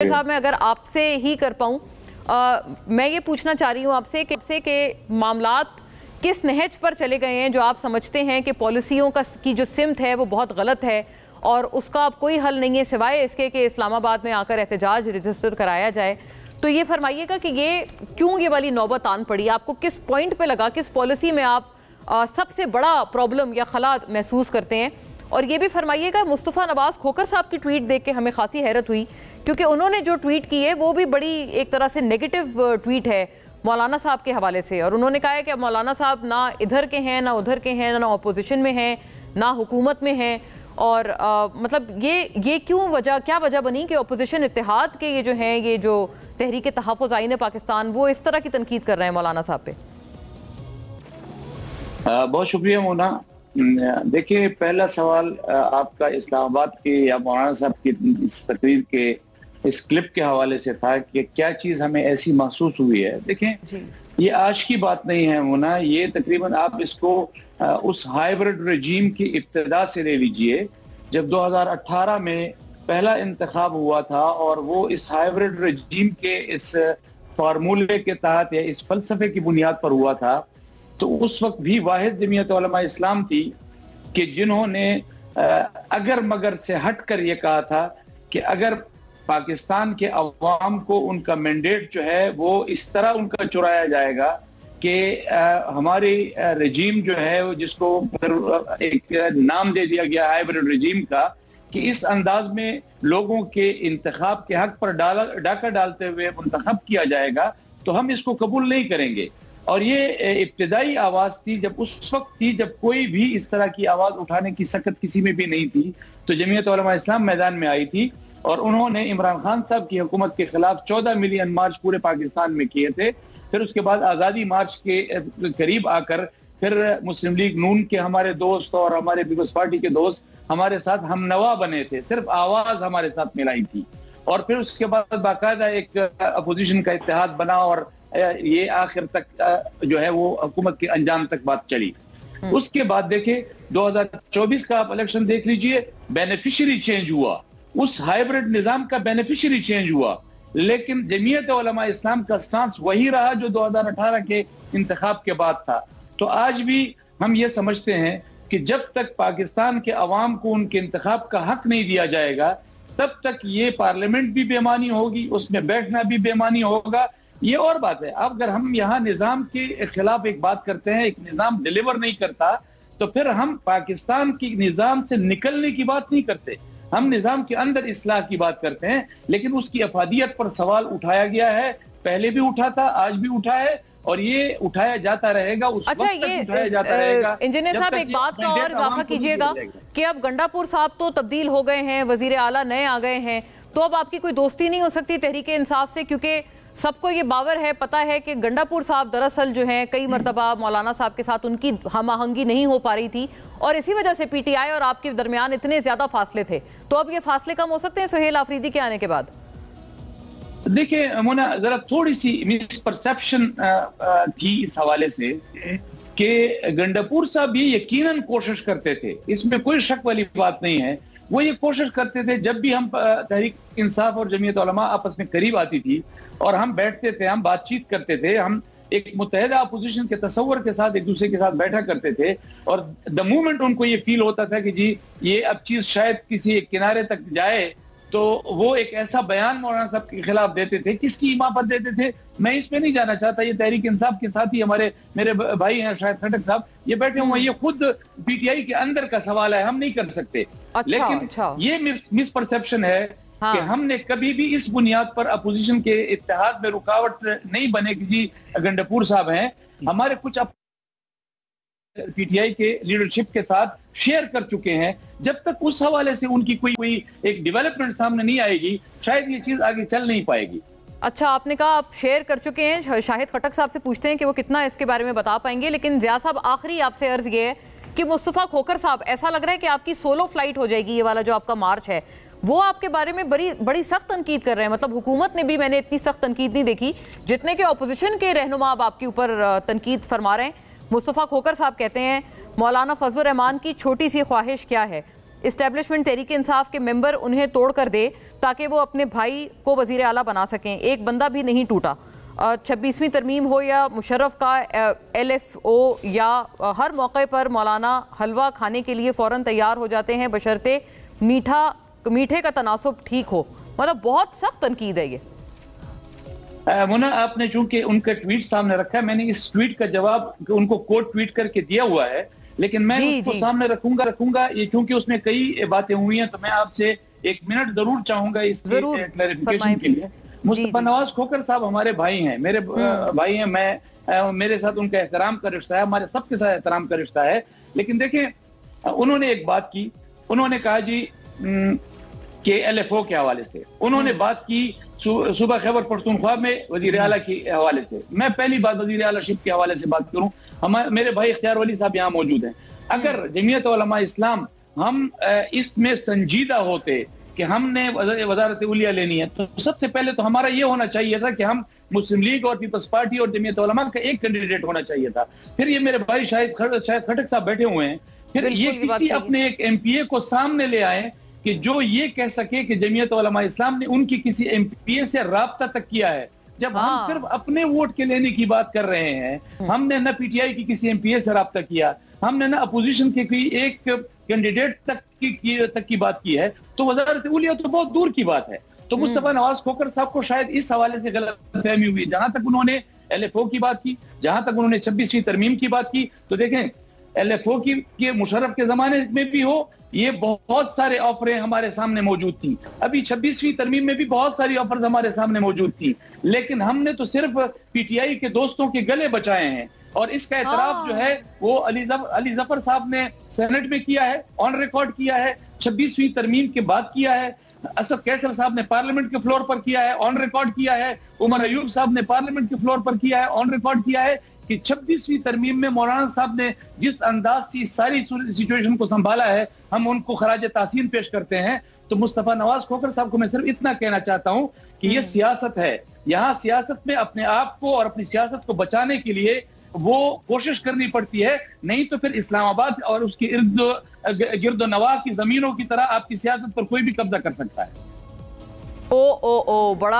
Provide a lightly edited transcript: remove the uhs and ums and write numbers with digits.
साहब मैं अगर आपसे ही कर पाऊं, मैं ये पूछना चाह रही हूं आपसे कि मामलात किस नहज पर चले गए हैं जो आप समझते हैं कि पॉलिसियों की जो सिमत है वो बहुत गलत है और उसका अब कोई हल नहीं है सिवाय इसके कि इस्लामाबाद में आकर एहतजाज रजिस्टर कराया जाए। तो ये फरमाइएगा कि ये क्यों ये वाली नौबत आन पड़ी, आपको किस पॉइंट पे लगा, किस पॉलिसी में आप सबसे बड़ा प्रॉब्लम या खला महसूस करते हैं। और ये भी फरमाइएगा, मुस्तफ़ा नवाज खोखर साहब की ट्वीट देख के हमें खासी हैरत हुई क्योंकि उन्होंने जो ट्वीट की है वो भी बड़ी एक तरह से नेगेटिव ट्वीट है मौलाना साहब के हवाले से। और उन्होंने कहा है कि मौलाना साहब ना इधर के हैं ना उधर के हैं, ना अपोजिशन में हैं ना हुकूमत में हैं। और मतलब ये क्या वजह बनी कि अपोजिशन इत्तेहाद के ये जो हैं, ये जो तहरीक तहफ़्फ़ुज़ आईन पाकिस्तान, वो इस तरह की तनकीद कर रहे हैं मौलाना साहब पे। बहुत शुक्रिया मोना। देखिए, पहला सवाल आपका इस्लामाबाद के या मौलाना साहब की इस तकरीर के इस क्लिप के हवाले से था कि क्या चीज़ हमें ऐसी महसूस हुई है। देखें, ये आज की बात नहीं है मोना, ये तकरीबन आप इसको उस हाइब्रिड रजीम की इब्तिदा से ले लीजिए जब 2018 में पहला इंतखाब हुआ था और वो इस हाइब्रिड रजीम के इस फार्मूले के तहत या इस फलसफे की बुनियाद पर हुआ था। तो उस वक्त भी वाहिद जमीयत उलमा इस्लाम थी कि जिन्होंने अगर मगर से हट कर ये कहा था कि अगर पाकिस्तान के अवाम को उनका मैंडेट जो है वो इस तरह उनका चुराया जाएगा कि हमारी रजीम जो है वो जिसको एक नाम दे दिया गया हाइब्रिड रजीम का, कि इस अंदाज में लोगों के इंतखाब के हक पर डाका डालते हुए मुंतखब किया जाएगा तो हम इसको कबूल नहीं करेंगे। और ये इब्तिदाई आवाज थी जब उस वक्त थी जब कोई भी इस तरह की आवाज उठाने की सकत किसी में भी नहीं थी। तो जमीयत उलमा इस्लाम मैदान में आई थी और उन्होंने इमरान खान साहब की हुकूमत के खिलाफ 14 मिलियन मार्च पूरे पाकिस्तान में किए थे। फिर उसके बाद आज़ादी मार्च के करीब आकर फिर मुस्लिम लीग नून के हमारे दोस्त और हमारे पीपल्स पार्टी के दोस्त हमारे साथ हम नवा बने थे, सिर्फ आवाज हमारे साथ मिलाई थी। और फिर उसके बाद बाकायदा एक अपोजिशन का इत्तेहाद बना और ये आखिर तक जो है वो हुकूमत के अंजाम तक बात चली। उसके बाद देखे 2024 का आप इलेक्शन देख लीजिए, बेनिफिशियरी चेंज हुआ, उस हाइब्रिड निजाम का बेनिफिशियरी चेंज हुआ, लेकिन जमीयत उलमा इस्लाम का स्टांस वही रहा जो 2018 के इंतखाब के बाद था। तो आज भी हम ये समझते हैं कि जब तक पाकिस्तान के अवाम को उनके इंतखाब का हक नहीं दिया जाएगा तब तक ये पार्लियामेंट भी बेमानी होगी, उसमें बैठना भी बेमानी होगा। ये और बात है, अब अगर हम यहाँ निजाम के खिलाफ एक बात करते हैं, एक निजाम डिलीवर नहीं करता, तो फिर हम पाकिस्तान की निजाम से निकलने की बात नहीं करते, हम निजाम के अंदर इस्लाह की बात करते हैं। लेकिन उसकी अफादियत पर सवाल उठाया गया है, पहले भी उठा था, आज भी उठा है और ये उठाया जाता रहेगा। उस अच्छा, वक्त तक उठाया जाता रहेगा। इंजीनियर साहब, एक बात का और इजाफा कीजिएगा कि अब गंडापुर साहब तो तब्दील हो गए हैं, वजीर आला नए आ गए हैं, तो अब आपकी कोई दोस्ती नहीं हो सकती तहरीक इंसाफ से, क्योंकि सबको ये बावर है, पता है कि गंडापुर साहब दरअसल जो हैं कई मरतबा मौलाना साहब के साथ उनकी हम आहंगी नहीं हो पा रही थी और इसी वजह से पीटीआई और आपके दरमियान इतने ज्यादा फासले थे। तो अब ये फासले कम हो सकते हैं सुहेल आफरीदी के आने के बाद? देखिए मोना, जरा थोड़ी सी मिसपरसेप्शन थी इस हवाले से कि गंडापुर साहब ये यकीनन कोशिश करते थे, इसमें कोई शक वाली बात नहीं है। वो ये कोशिश करते थे जब भी हम तहरीक इंसाफ और जमीयत उलमा आपस में करीब आती थी और हम बैठते थे, हम बातचीत करते थे, हम एक मुत्तहिदा अपोजिशन के तस्वर के साथ एक दूसरे के साथ बैठा करते थे और द मोमेंट उनको ये फील होता था कि जी ये अब चीज शायद किसी एक किनारे तक जाए तो वो एक ऐसा बयान मौलाना साहब के खिलाफ देते थे। किसकी इमामत देते थे मैं इसमें नहीं जाना चाहता, ये तहरीक इंसाफ के साथ ही मेरे भाई हैं शायद खटक साहब, ये बैठे हुए, ये खुद पीटीआई के अंदर का सवाल है, हम नहीं कर सकते। लेकिन ये मिसपरसेप्शन है कि हमने कभी भी इस बुनियाद पर अपोजिशन के इत्तेहाद में रुकावट नहीं बने कि जी गंडापुर साहब हैं, हमारे कुछ पीटीआई के लीडरशिप के साथ शेयर कर चुके हैं। जब तक उस हवाले से उनकी कोई एक डेवलपमेंट सामने नहीं आएगी शायद ये चीज आगे चल नहीं पाएगी। अच्छा, आपने कहा आप शेयर कर चुके हैं, शाहिद खटक साहब से पूछते हैं कि वो कितना इसके बारे में बता पाएंगे। लेकिन ज़िया साहब, आखिरी आपसे अर्ज ये है कि मुस्तफ़ा खोखर साहब, ऐसा लग रहा है कि आपकी सोलो फ्लाइट हो जाएगी, ये वाला जो आपका मार्च है वो आपके बारे में बड़ी सख्त तनकीद कर रहे हैं। मतलब हुकूमत ने भी मैंने इतनी सख्त तनकीद नहीं देखी जितने के अपोजिशन के रहनुमा अब आपके ऊपर तनकीद फरमा रहे हैं। मुस्तफ़ा खोखर साहब कहते हैं मौलाना फजलुर रहमान की छोटी सी ख्वाहिश क्या है, اسٹیبلشمنٹ تحریک انصاف کے ممبر انہیں توڑ کر دے تاکہ وہ اپنے بھائی کو وزیر اعلیٰ بنا سکیں. ایک بندہ بھی نہیں ٹوٹا. 26ویں ترمیم ہو یا مشرف کا LFO یا ہر موقع پر مولانا حلوہ کھانے کے لیے فوراً تیار ہو جاتے ہیں بشرطے میٹھے کا تناسب ٹھیک ہو. مطلب بہت سخت تنقید ہے یہ. مونا آپ نے چونکہ ان کا ٹویٹ سامنے رکھا ہے, میں نے اس ٹویٹ کا جواب ان کو کوٹ ٹویٹ کر کے دیا ہوا ہے, لیکن میں اس کو سامنے رکھوں گا یہ چونکہ اس میں کئی باتیں ہوئی ہیں تو میں آپ سے 1 منٹ ضرور چاہوں گا اس کلیریفیکیشن کے لیے. مصطفیٰ نواز کھوکھر صاحب ہمارے بھائی ہیں, میرے بھائی ہیں, میرے ساتھ ان کا احترام کا رشتہ ہے, ہمارے سب کے ساتھ احترام کا رشتہ ہے. لیکن دیکھیں انہوں نے ایک بات کی, انہوں نے کہا جی کہ LFO کے حوالے سے انہوں نے بات کی صوبہ خیبر پختونخوا میں وزیر اعلیٰ کے حوالے سے. میں پہلی بات وزیر اعلیٰ شپ کے حوالے سے بات کروں. میرے بھائی اختیار ولی صاحب یہاں موجود ہیں. اگر جمعیت علماء اسلام ہم اس میں سنجیدہ ہوتے کہ ہم نے وزارت علیہ لینی ہے تو سب سے پہلے تو ہمارا یہ ہونا چاہیے تھا کہ ہم مسلم لیگ اور پیپلز پارٹی اور جمعیت علماء کا ایک کینڈیڈیٹ ہونا چاہیے تھا. پھر یہ میرے بھائی شاید کھٹک صاحب بیٹھے ہوئے ہیں, پھر یہ کسی اپنے ایک MPA کو سامنے لے آئے کہ جو یہ کہہ سکے کہ جمعیت علماء اسلام نے ان کی کسی MPA سے رابطہ تک کیا ہے, جب ہم صرف اپنے ووٹ کے لینے کی بات کر رہے ہیں. ہم نے نہ PTI کی کسی MPA سے رابطہ کیا, ہم نے نہ اپوزیشن کے کوئی ایک کینڈیڈیٹ تک کی بات کی ہے, تو وزارت علیہ تو بہت دور کی بات ہے. تو مصطفیٰ نواز کھوکھر صاحب کو شاید اس حوالے سے غلط فہمی ہوئی. جہاں تک انہوں نے LFO کی بات کی, جہاں تک انہوں نے 26ویں ترمیم کی بات کی, تو دیکھیں LFO کی مشرف کے زمانے میں بھی ہو, یہ بہت سارے آفریں ہمارے سامنے موجود تھیں. ابھی 26ویں ترمیم میں بھی بہت ساری آفرز ہمارے سامنے موجود تھیں, لیکن ہم نے تو صرف PTI کے دوستوں کے گلے بچائے ہیں. اور اس کا اعتراف جو ہے وہ علی ظفر صاحب نے سینٹ میں کیا ہے, آن ریکارڈ کیا ہے, 26ویں ترمیم کے بعد کیا ہے. اسد قیصر صاحب نے پارلیمنٹ کے فلور پر کیا ہے, آن ریکارڈ کیا ہے. عمر ایوب صاحب نے پارلیمنٹ کے فلور پر کیا ہے, آن ریکارڈ کیا ہے کہ 26ویں ترمیم میں مولانا صاحب نے جس انداز سے ساری سچویشن کو سنبھالا ہے, ہم ان کو خراج تحسین پیش کرتے ہیں. تو مصطفیٰ نواز کھوکھر صاحب کو میں صرف اتنا کہنا چاہتا ہوں کہ یہ سیاست ہے. یہاں سیاست میں اپنے آپ کو اور اپنی سیاست کو بچانے کے لیے وہ کوشش کرنی پڑتی ہے, نہیں تو پھر اسلام آباد اور اس کے گرد و نواح کی زمینوں کی طرح آپ کی سیاست پر کوئی بھی قبضہ کر سکتا ہے. بڑا